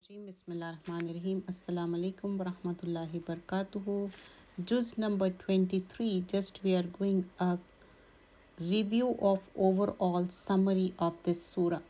Rajim. Bismillahirrahmanirrahim. Assalamu alaikum wa rahmatullahi barakatuhu. Juz number 23. Just we are going a review of overall summary of this surah.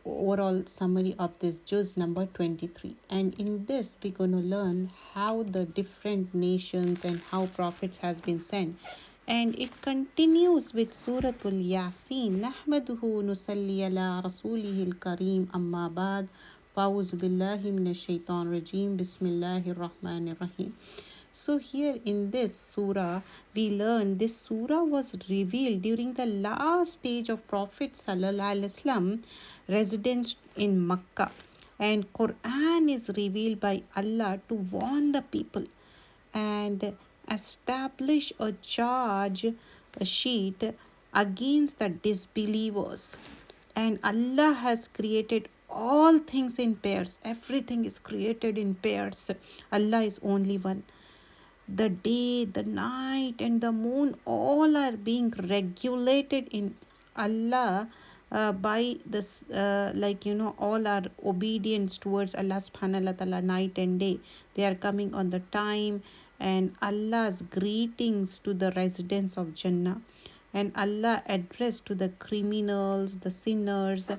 Overall summary of this juz number 23. And in this we're going to learn how the different nations and how prophets has been sent. And it continues with Suratul Yasin. Nahmaduhu nusalli ala rasulihil kareem amma ba'd. Fa'uzu billahi minash shaitan rajim. Bismillahir rahmanir rahim. So here in this surah, we learn this surah was revealed during the last stage of Prophet Sallallahu Alaihi Wasallam residence in Makkah. And Quran is revealed by Allah to warn the people and establish a charge sheet against the disbelievers. And Allah has created all things in pairs. Everything is created in pairs. Allah is only one. The day, the night, and the moon all are being regulated in Allah by this, all are obedience towards Allah subhanahu wa ta'ala night and day. They are coming on the time, and Allah's greetings to the residents of Jannah, and Allah addressed to the criminals, the sinners.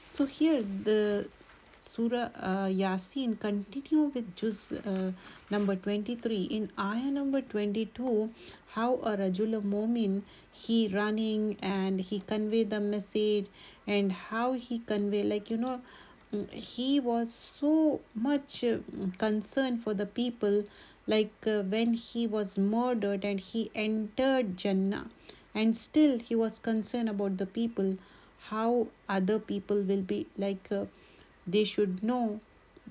So here the Surah Yasin continue with juz number 23. In ayah number 22, how a Rajul Mu'min, he running and he convey the message, and how he convey, he was so much concerned for the people, when he was murdered and he entered Jannah, and still he was concerned about the people, how other people will be they should know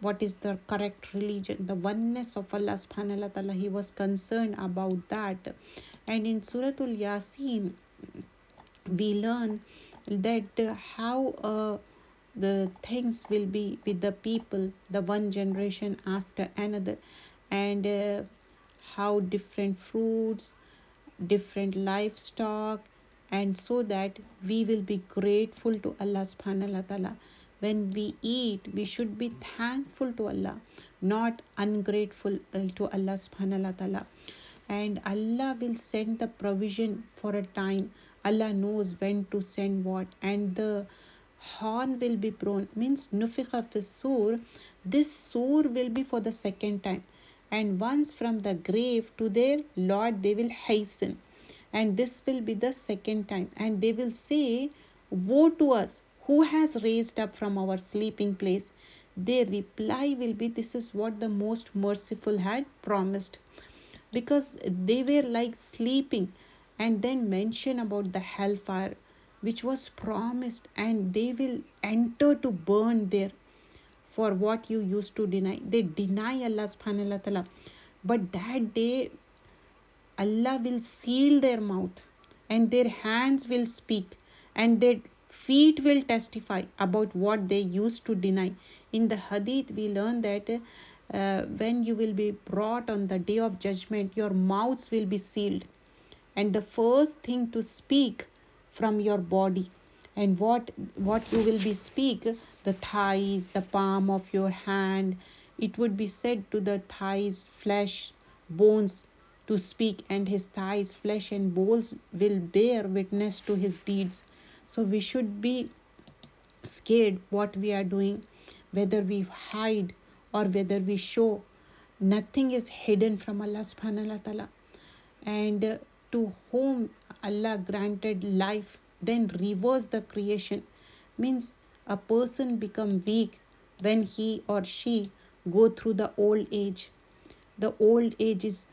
what is the correct religion, the oneness of Allah subhanahu wa ta'ala. He was concerned about that. And in Suratul Yasin, we learn that how the things will be with the people, the one generation after another, and how different fruits, different livestock, and so that we will be grateful to Allah subhanahu wa ta'ala. When we eat, we should be thankful to Allah, not ungrateful to Allah subhanahu wa ta'ala. And Allah will send the provision for a time. Allah knows when to send what, and the horn will be blown, means nufikha fi sur. This sur will be for the second time, and once from the grave to their Lord they will hasten, and this will be the second time, and they will say, woe to us, who has raised up from our sleeping place? Their reply will be, this is what the most merciful had promised, because they were like sleeping, and then mention about the hellfire which was promised, and they will enter to burn there for what you used to deny. They deny Allah subhanahu wa ta'ala, but that day Allah will seal their mouth, and their hands will speak, and their feet will testify about what they used to deny. In the hadith, we learn that when you will be brought on the day of judgment, your mouths will be sealed, and the first thing to speak from your body, and what you will be speak, the thighs, the palm of your hand, it would be said to the thighs, flesh, bones to speak, and his thighs, flesh, and bones will bear witness to his deeds. So we should be scared what we are doing, whether we hide or whether we show. Nothing is hidden from Allah subhanahu wa ta'ala. And to whom Allah granted life, then reverse the creation, means a person become weak when he or she go through the old age. The old age is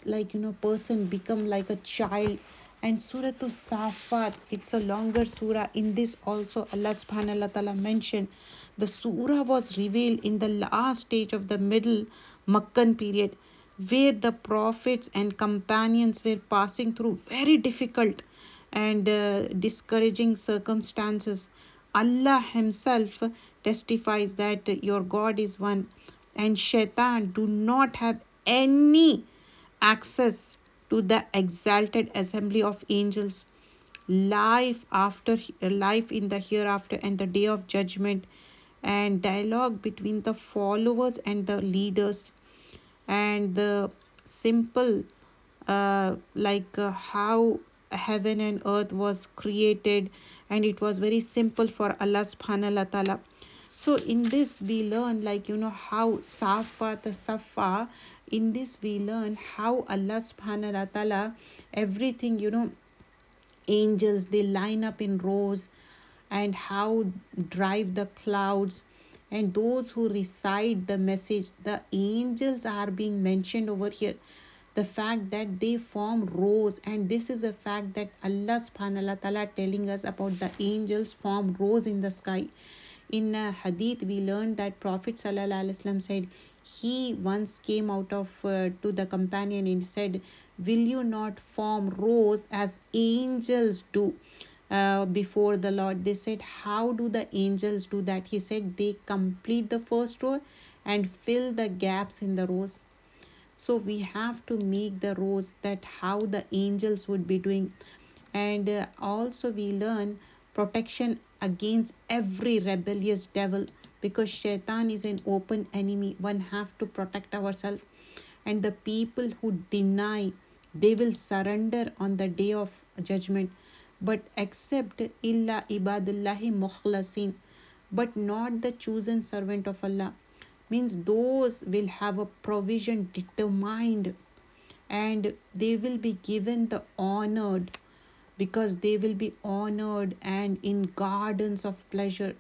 person become like a child. And Surah Safat, it's a longer surah. In this also Allah subhanahu wa ta'ala mentioned the surah was revealed in the last stage of the middle Makkan period, where the prophets and companions were passing through very difficult and discouraging circumstances. Allah himself testifies that your God is one, and shaitan do not have any access to the exalted assembly of angels. Life in the hereafter and the day of judgment and dialogue between the followers and the leaders, and the simple how heaven and earth was created, and it was very simple for Allah subhanahu wa ta'ala. So in this we learn how Safa the Safa, in this we learn how Allah subhanahu wa ta'ala, everything, angels, they line up in rows, and how drive the clouds, and those who recite the message, the angels are being mentioned over here, the fact that they form rows. And this is a fact that Allah subhanahu wa ta'ala telling us about the angels form rows in the sky. In a hadith we learned that Prophet sallallahu alaihi wasallam said, he once came out of to the companion and said, will you not form rows as angels do before the Lord? They said, how do the angels do that? He said, they complete the first row and fill the gaps in the rows. So we have to make the rows, that how the angels would be doing. And also we learn protection against every rebellious devil, because shaitan is an open enemy. One have to protect ourselves. And the people who deny, they will surrender on the day of judgment, but accept illa ibadullahi mukhlasin, but not the chosen servant of Allah. Means those will have a provision determined, and they will be given the honored, because they will be honored and in gardens of pleasure.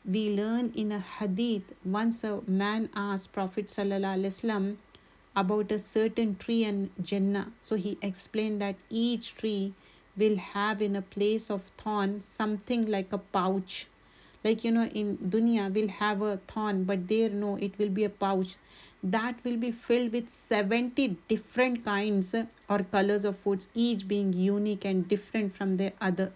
We learn in a hadith, once a man asked Prophet sallallahu alaihi wasallam about a certain tree and Jannah. So he explained that each tree will have in a place of thorn something like a pouch. Like in dunya we'll have a thorn, but there no, it will be a pouch that will be filled with 70 different kinds or colors of foods, each being unique and different from the other.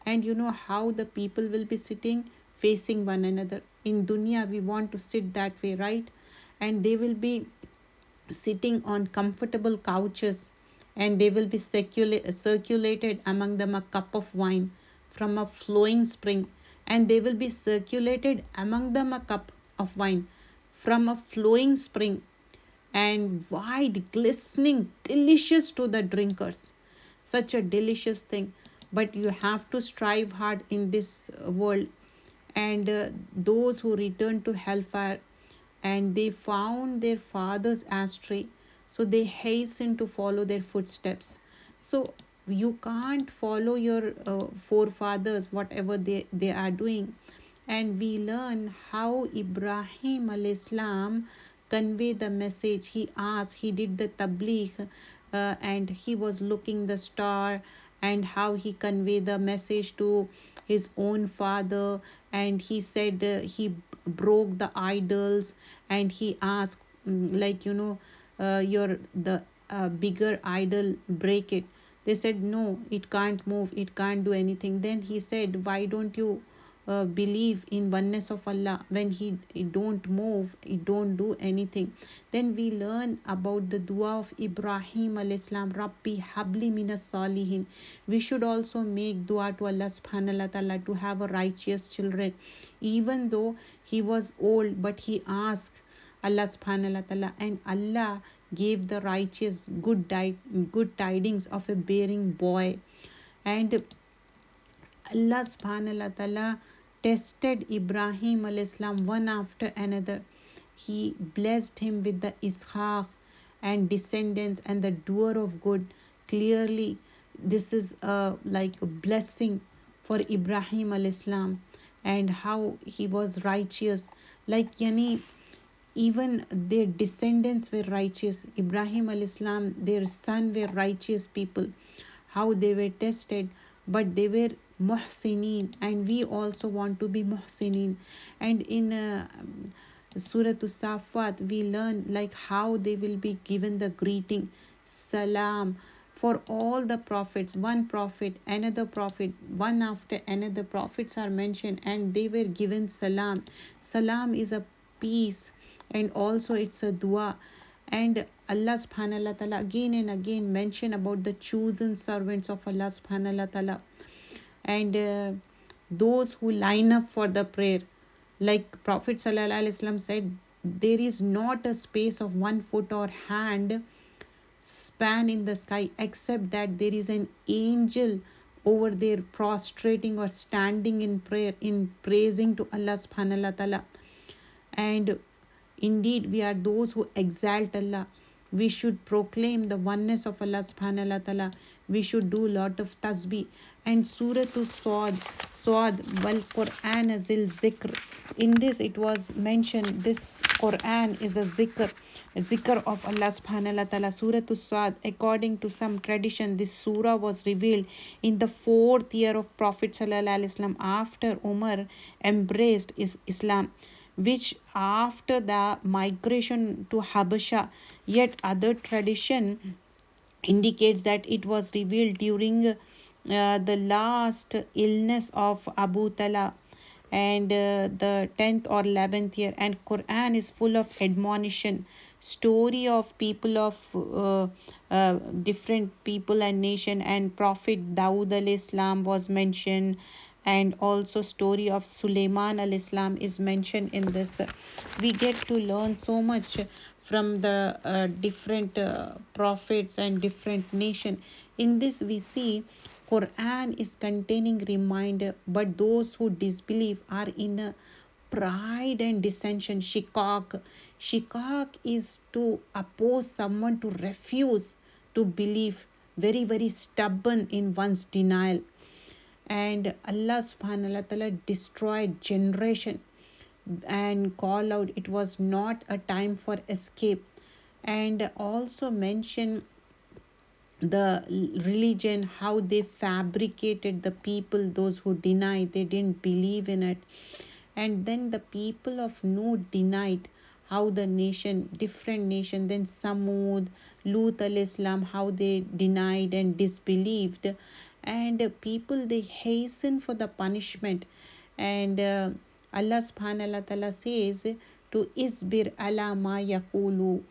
And how the people will be sitting facing one another. In dunya we want to sit that way, right? And they will be sitting on comfortable couches, and they will be circulated among them a cup of wine from a flowing spring, and they will be circulated among them a cup of wine from a flowing spring, and wide, glistening, delicious to the drinkers. Such a delicious thing. But you have to strive hard in this world. And those who return to hellfire, and they found their fathers astray, so they hasten to follow their footsteps. So you can't follow your forefathers, whatever they are doing. And we learn how Ibrahim al-Islam conveyed the message. He asked, he did the tabligh, and he was looking the star, and how he conveyed the message to his own father. And he said he broke the idols, and he asked, your the bigger idol, break it. They said, no, it can't move, it can't do anything. Then he said, why don't you believe in oneness of Allah? When he don't move, he don't do anything. Then we learn about the dua of Ibrahim alayhi salam, Rabbi habli minas salihin. We should also make dua to Allah subhanahu wa ta'ala to have a righteous children. Even though he was old, but he asked Allah subhanahu wa ta'ala, and Allah gave the righteous good tidings of a bearing boy. And Allah subhanahu wa ta'ala tested Ibrahim alayhi salam one after another. He blessed him with the Ishaq and descendants and the doer of good. Clearly this is like a blessing for Ibrahim alayhi salam, and how he was righteous. Like even their descendants were righteous. Ibrahim alayhi salam, their son, were righteous people. How they were tested, but they were muhsinin, and we also want to be muhsinin. And in Surah Safat we learn like how they will be given the greeting, salam, for all the prophets. One prophet, another prophet, one after another prophets are mentioned, and they were given salam. Salam is a peace, and also it's a dua. And Allah subhanahu wa ta'ala again and again mention about the chosen servants of Allah subhanahu wa ta'ala. And those who line up for the prayer. Like Prophet sallallahu alaihi wasallam said, there is not a space of 1 foot or hand span in the sky except that there is an angel over there prostrating or standing in prayer, in praising to Allah subhanahu wa ta'ala. And indeed, we are those who exalt Allah. We should proclaim the oneness of Allah subhanahu wa ta'ala. We should do a lot of tasbih. And Surah Swad, wal Quran azil zikr. In this it was mentioned, this Quran is a zikr of Allah subhanahu wa ta'ala. Surah Swad, according to some tradition, this surah was revealed in the 4th year of Prophet sallallahu alaihi wasallam, after Umar embraced Islam, which after the migration to Habasha. Yet other tradition indicates that it was revealed during the last illness of Abu Talha, and the 10th or 11th year. And Quran is full of admonition, story of people of different people and nation, and Prophet Dawood al-Islam was mentioned, and also story of Sulaiman al-Islam is mentioned in this. We get to learn so much from the different prophets and different nation. In this we see Quran is containing reminder, but those who disbelieve are in a pride and dissension, shikak. Shikak is to oppose someone, to refuse to believe, very very stubborn in one's denial. And Allah subhanahu wa ta'ala destroyed generation and call out it was not a time for escape. And also mention the religion, how they fabricated the people, those who denied, they didn't believe in it. And then the people of Noor denied, how the nation, different nation, then Samud, Lut al-Islam, how they denied and disbelieved. And people, they hasten for the punishment. And Allah subhanahu wa ta'ala says to isbir ala ma yaqulu,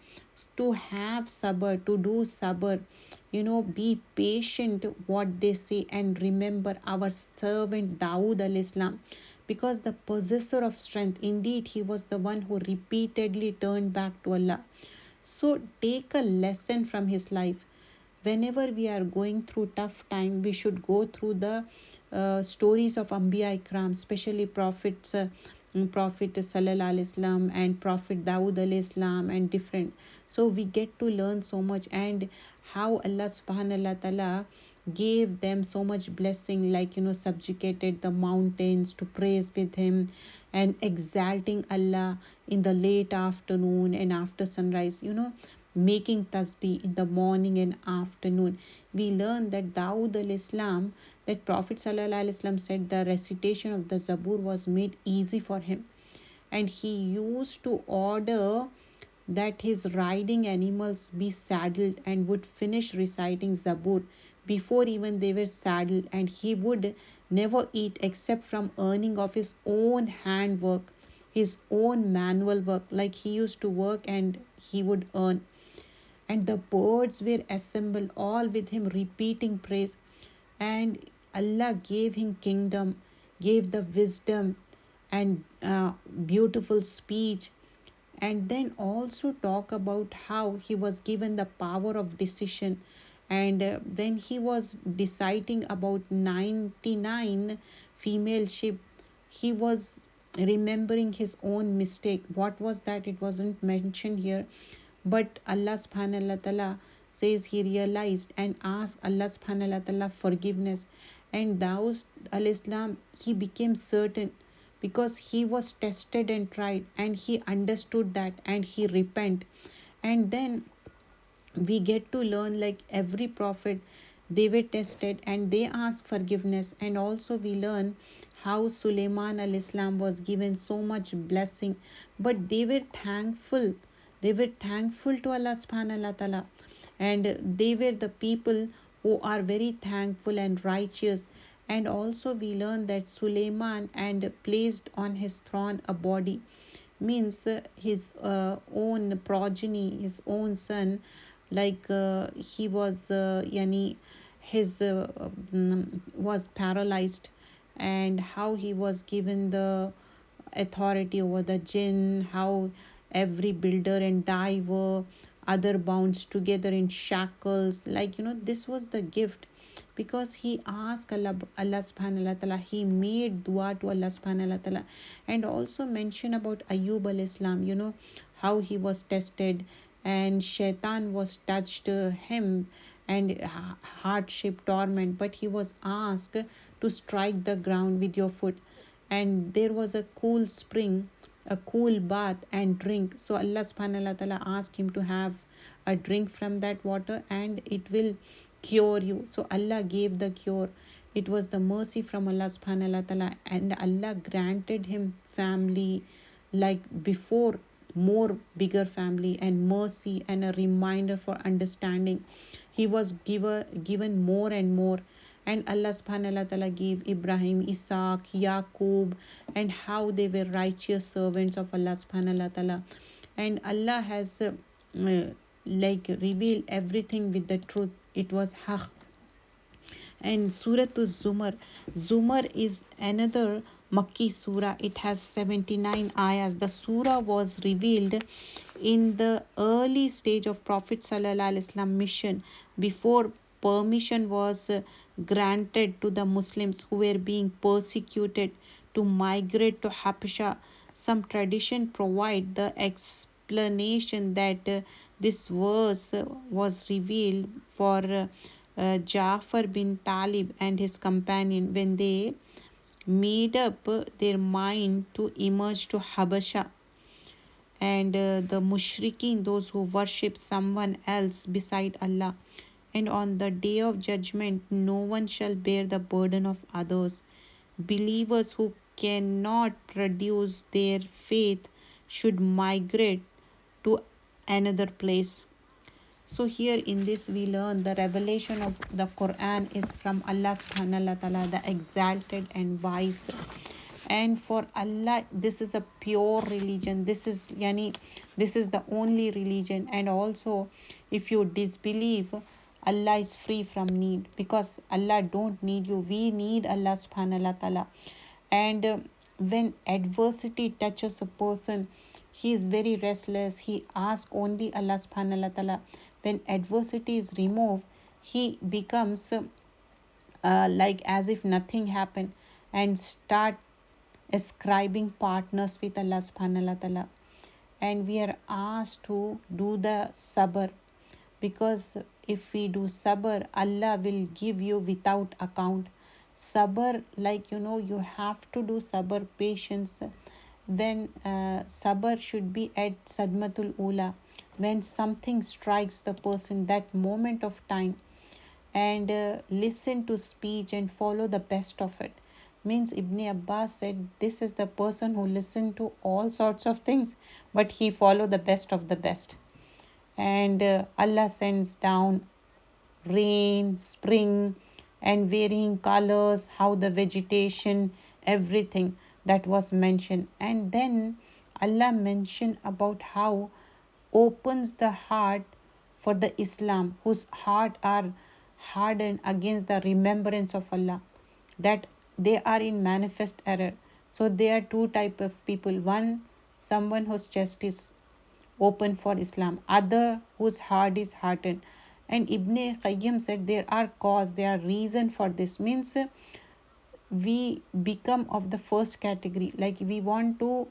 to have sabr, to do sabr, be patient what they say. And remember our servant Dawood al-Islam, because the possessor of strength, indeed he was the one who repeatedly turned back to Allah. So take a lesson from his life. Whenever we are going through tough time, we should go through the stories of Anbiya Ikram, especially prophets, Prophet Sallallahu Alaihi Wasallam and Prophet Dawood Alaihi Islam, and different. So we get to learn so much, and how Allah subhanahu wa ta'ala gave them so much blessing, like subjugated the mountains to praise with him, and exalting Allah in the late afternoon and after sunrise, making tasbih in the morning and afternoon. We learn that Dawood al-Islam, that Prophet sallallahu alaihi wasallam said the recitation of the Zabur was made easy for him, and he used to order that his riding animals be saddled, and would finish reciting Zabur before even they were saddled. And he would never eat except from earning of his own handwork, his own manual work, like he used to work and he would earn. And the birds were assembled all with him, repeating praise. And Allah gave him kingdom, gave the wisdom and beautiful speech. And then also talk about how he was given the power of decision. And when he was deciding about 99 female sheep, he was remembering his own mistake. What was that? It wasn't mentioned here, but Allah subhanahu wa ta'ala says he realized and asked Allah subhanahu wa ta'ala forgiveness. And Dawood al-Islam, he became certain, because he was tested and tried, and he understood that, and he repent. And then we get to learn, like every prophet, they were tested and they asked forgiveness. And also we learn how Sulaiman al-Islam was given so much blessing, but they were thankful. They were thankful to Allah subhanahu wa ta'ala, and they were the people who are very thankful and righteous. And also we learn that Sulaiman and placed on his throne a body, means his own progeny, his own son, like he was yani his was paralyzed, and how he was given the authority over the jinn, how every builder and diver, other bound together in shackles. Like, this was the gift, because he asked Allah subhanahu wa ta'ala, he made dua to Allah subhanahu wa ta'ala. And also mention about Ayub al-Islam, how he was tested and shaitan was touched him, and hardship, torment, but he was asked to strike the ground with your foot, and there was a cool spring, a cool bath and drink. So Allah subhanahu wa ta'ala asked him to have a drink from that water and it will cure you. So Allah gave the cure. It was the mercy from Allah subhanahu wa ta'ala, and Allah granted him family like before, more bigger family and mercy and a reminder for understanding. He was given more and more. And Allah subhanahu wa ta'ala gave Ibrahim, Isaac, Yaqub, and how they were righteous servants of Allah subhanahu wa ta'ala. And Allah has revealed everything with the truth. It was haq. And Surah Zumar is another Makki surah. It has 79 ayahs. The surah was revealed in the early stage of Prophet Sallallahu Alaihi Wasallam mission, before permission was granted to the Muslims who were being persecuted to migrate to Habasha. Some tradition provide the explanation that this verse was revealed for Ja'far bin Talib and his companion when they made up their mind to emerge to Habasha. And the mushrikeen, those who worship someone else beside Allah. And on the day of judgment, no one shall bear the burden of others. Believers who cannot produce their faith should migrate to another place. So here in this we learn the revelation of the Quran is from Allah subhanahu wa ta'ala, the exalted and wise. And for Allah, this is a pure religion. This is the only religion. And also, if you disbelieve, Allah is free from need, because Allah don't need you. We need Allah subhanahu wa ta'ala. And when adversity touches a person, he is very restless. He asks only Allah subhanahu wa ta'ala. When adversity is removed, he becomes like as if nothing happened, and start ascribing partners with Allah subhanahu wa ta'ala. And we are asked to do the sabr, because if we do sabr, Allah will give you without account. Sabr, you have to do sabr, patience. When sabr should be at sadmatul ula, when something strikes the person, that moment of time, and listen to speech and follow the best of it. Means Ibn Abbas said this is the person who listened to all sorts of things, but he followed the best of the best. And Allah sends down rain, spring, and varying colors, how the vegetation, everything that was mentioned. And then Allah mentioned about how opens the heart for the Islam, whose heart are hardened against the remembrance of Allah, that they are in manifest error. So there are two type of people. One, someone whose chest is open for Islam. Other, whose heart is hardened. And Ibn Qayyim said there are cause, there are reason for this. Means we become of the first category. Like we want to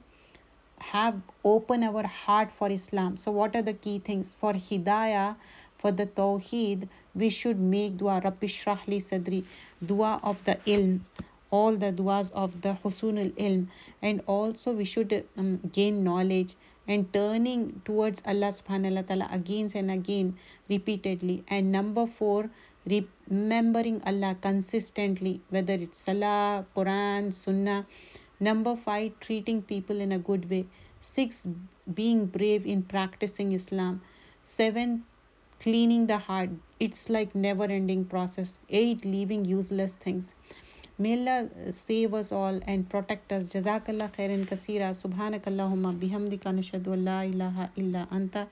have open our heart for Islam. So what are the key things? For Hidayah, for the Tawheed, we should make dua, Rabbi Shrah li Sadri, dua of the ilm, all the duas of the Husunul Ilm. And also we should gain knowledge and turning towards Allah subhanahu wa ta'ala again and again repeatedly. And number 4, remembering Allah consistently, whether it's Salah, Quran, Sunnah. Number 5, treating people in a good way. 6, being brave in practicing Islam. 7, cleaning the heart. It's like never-ending process. 8, leaving useless things. May Allah save us all and protect us. Jazakallah khairan kaseera. Subhanakallahumma bihamdika nashhadu an la ilaha illa anta